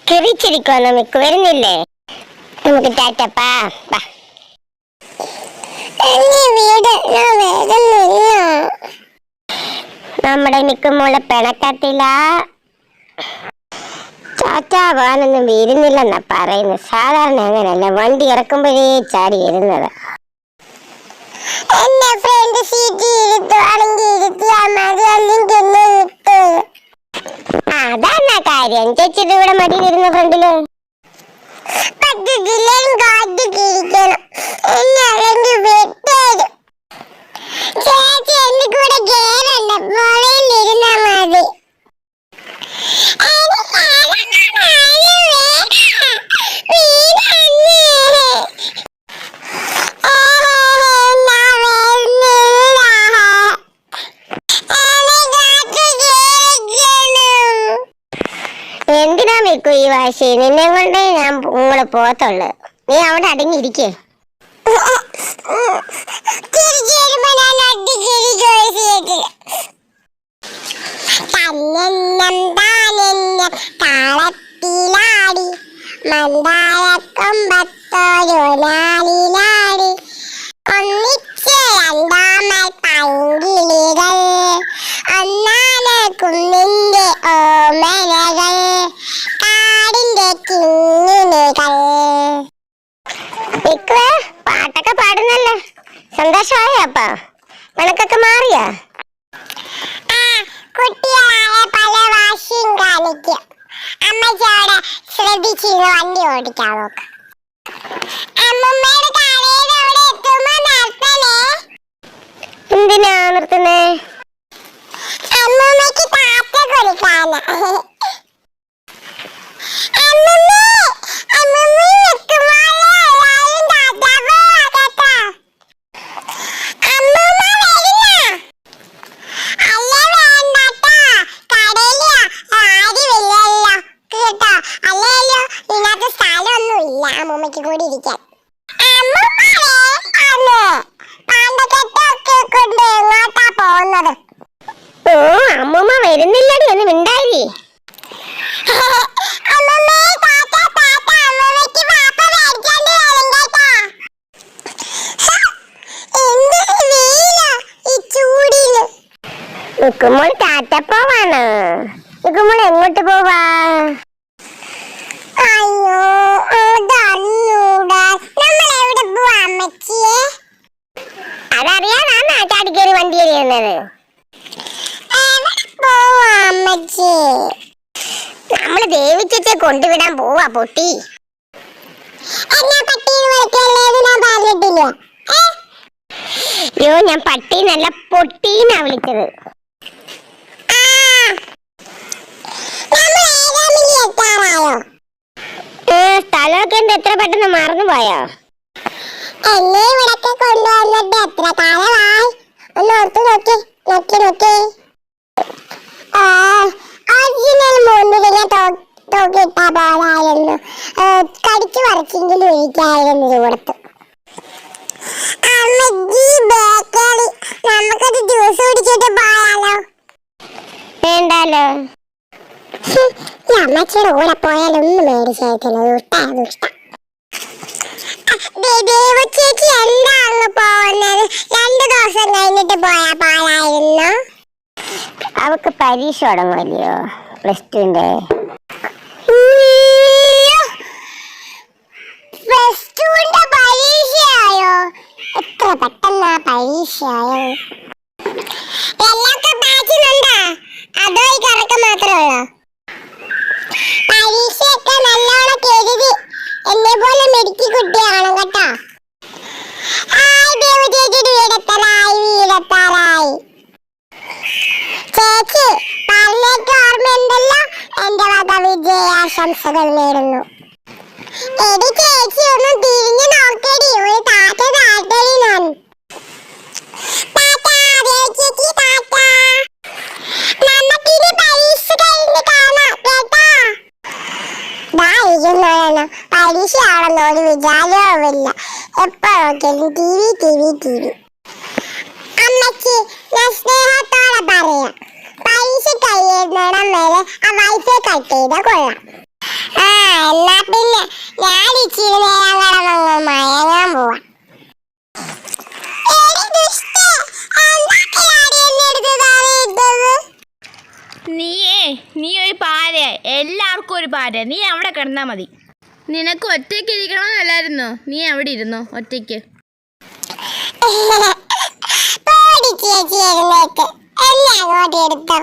കിറിച്ചിരിക്കുവോ മിക്ക് വരുന്നില്ലേ? നമുക്ക് ടാറ്റപ്പാ. നമ്മുടെ മിക്കുമോളെ പിണക്കത്തില. ടാറ്റാ പോകാനൊന്നും വരുന്നില്ലെന്നാ പറയുന്നത്. സാധാരണ അങ്ങനെയല്ല, വണ്ടി ഇറക്കുമ്പോഴേ ചാടി വരുന്നത്. എന്നെ ഫ്രണ്ട് സീറ്റിൽ ഇരുത്തുവാണെങ്കിൽ ഇരുത്തിയാൽ മതി, അല്ലെങ്കിൽ അതാന്നാ കാര്യം. ചേച്ചിയുടെ ഇവിടെ മടി വരുന്ന ഫ്രണ്ടില് പറ്റത്തില്ലും കാറ്റ് കിരിക്കണം. എന്നെ അല്ലെങ്കിൽ വെട്ടേരും. ചേച്ചി എന്റെ കൂടെ കേറണ്ട, പുറയിലിരുന്നാ മതി. എന്തിനാ വെക്കൂ ഈ വാശി? നിന്നെ കൊണ്ടേ ഞാൻ നിങ്ങള് പോത്തുള്ളു. നീ അവിടെ അടങ്ങിയിരിക്കേ. താളത്തിലാടി മന്ദാരക്കൊമ്പത്തോരുലാലിലാടി ഒന്നിച്ച് രണ്ടാമൽ പങ്കിളികൾ ഒന്നാണ് കുന്നിന്റെ ഓമനകൾ കാടിന്റെ കിങ്ങിണികൾ. പാട്ടൊക്കെ പാടുന്നല്ലോ, സന്തോഷമായ? അപ്പ കണക്കൊക്കെ മാറിയാ? കുട്ടികളായ പല വാശിയും കാണിക്കും. അമ്മച്ചോടെ ശ്രദ്ധിച്ചിരുന്ന് വണ്ടി ഓടിക്കാൻ നോക്ക്. അമ്മമ്മയുടെ കടയുടെ അവിടെ എത്തുമ്പോ നിർത്തണേ. എന്തിനാ നിർത്തുന്നേ? അമ്മമ്മക്ക് താത്ത കൊടുക്കാന്. അമ്മമ്മക്ക് കൂടി ഇരിക്കാൻ. ഓ അമ്മമ്മ വരുന്നില്ലടി, ഒന്ന് മിണ്ടായി. നിക്കുമ്പോൾ ടാറ്റ പോവാണ്. നിക്കുമ്പോൾ എങ്ങോട്ട് പോവാ? അയ്യോ അതറിഞ്ഞൂടാ. നമ്മളെവിടെ പോവാ അമ്മച്ചിയെ? അതറിയാതാ ചാടി കയറി വണ്ടി എറിയുന്നത്. പോവാ അമ്മച്ചി? നമ്മള് ദേവിച്ചെ കൊണ്ടുവിടാൻ പോവാ പൊട്ടി. അയ്യോ ഞാൻ പട്ടീന്നല്ല പൊട്ടീന്നാ വിളിച്ചത്. സ്ഥലമൊക്കെ ഉണ്ട്, എത്ര പെട്ടെന്ന് മറന്നു പോയോ? എന്നെ ഇവിടൊക്കെ കൊണ്ടുവന്നിട്ട് എത്ര കാലമായി? ഒന്ന് ഓർത്ത് നോക്കി നോക്കി നോക്കി. തോക്കിട്ടാ പോലായിരുന്നു, കടിച്ചു പറിച്ചെങ്കിലും ഒഴിക്കായിരുന്നു ചൂടത്ത്. നമുക്കൊരു ജ്യൂസ് കുടിച്ചിട്ട് പോയാലോ? വേണ്ടാലോ. അമ്മച്ചിയുടെ കൂടെ പോയാലൊന്നും മേടിച്ചേക്കില്ല. ചേച്ചി എന്താ അങ്ങ് പോകുന്നത്? 2 ദിവസം കഴിഞ്ഞിട്ട് പോയാ പാലായിരുന്നു. അവക്ക് പരീക്ഷ തുടങ്ങുമല്ലയോ, +2ന്റെ. +2ന്റെ പരീക്ഷയായോ? എത്ര പെട്ടെന്നാ പരീക്ഷയായോ? എല്ലാവർക്കും ബാച്ചിലുണ്ടാ? അതോ ഈ കറക്കം മാത്രമേ ഉള്ളോ? പരീക്ഷയൊക്കെ നല്ലോണം എഴുതി എന്നെ പോലെ മെടുക്കി കുട്ടിയാണ് കേട്ടോ. ചേച്ചി പറഞ്ഞേക്ക് ഓർമ്മയുണ്ടല്ലോ. എന്റെ വക വിജയാശംസകൾ നേരുന്നു. എടി ചേച്ചി ഒന്ന് തിരിഞ്ഞു നോക്കടി, ഒരു താത്ത താത്തടി. ഞാൻ നമുക്കിനി പരീക്ഷ കഴിഞ്ഞ് കാണാം കേട്ടോ. പരീക്ഷയാണെന്ന് ഒരു വിചാരവുമില്ല. എപ്പോ നോക്കിയാലും TV. അമ്മച്ചി ഞാൻ സ്നേഹത്തോടെ പറയാം, പരീക്ഷ കഴിയുന്നിടം വരെ ആ വൈഫൈ കട്ട് ചെയ്ത കൊള്ളാം. എന്നാ പിന്നെ ഞാൻ ഇച്ചിരി നേരം കിടന്നങ്ങ് മയങ്ങാൻ പോവാ. നീ ഒരു പാര, എല്ലാവർക്കും ഒരു പാര. നീ അവിടെ കിടന്നാ മതി. നിനക്ക് ഒറ്റയ്ക്ക് ഇരിക്കണമെന്നല്ലായിരുന്നോ? നീ അവിടെ ഇരുന്നോ ഒറ്റയ്ക്ക്. ചേച്ചി എഴുന്നേറ്റ് എല്ലാം അങ്ങോട്ട് എടുത്തോ.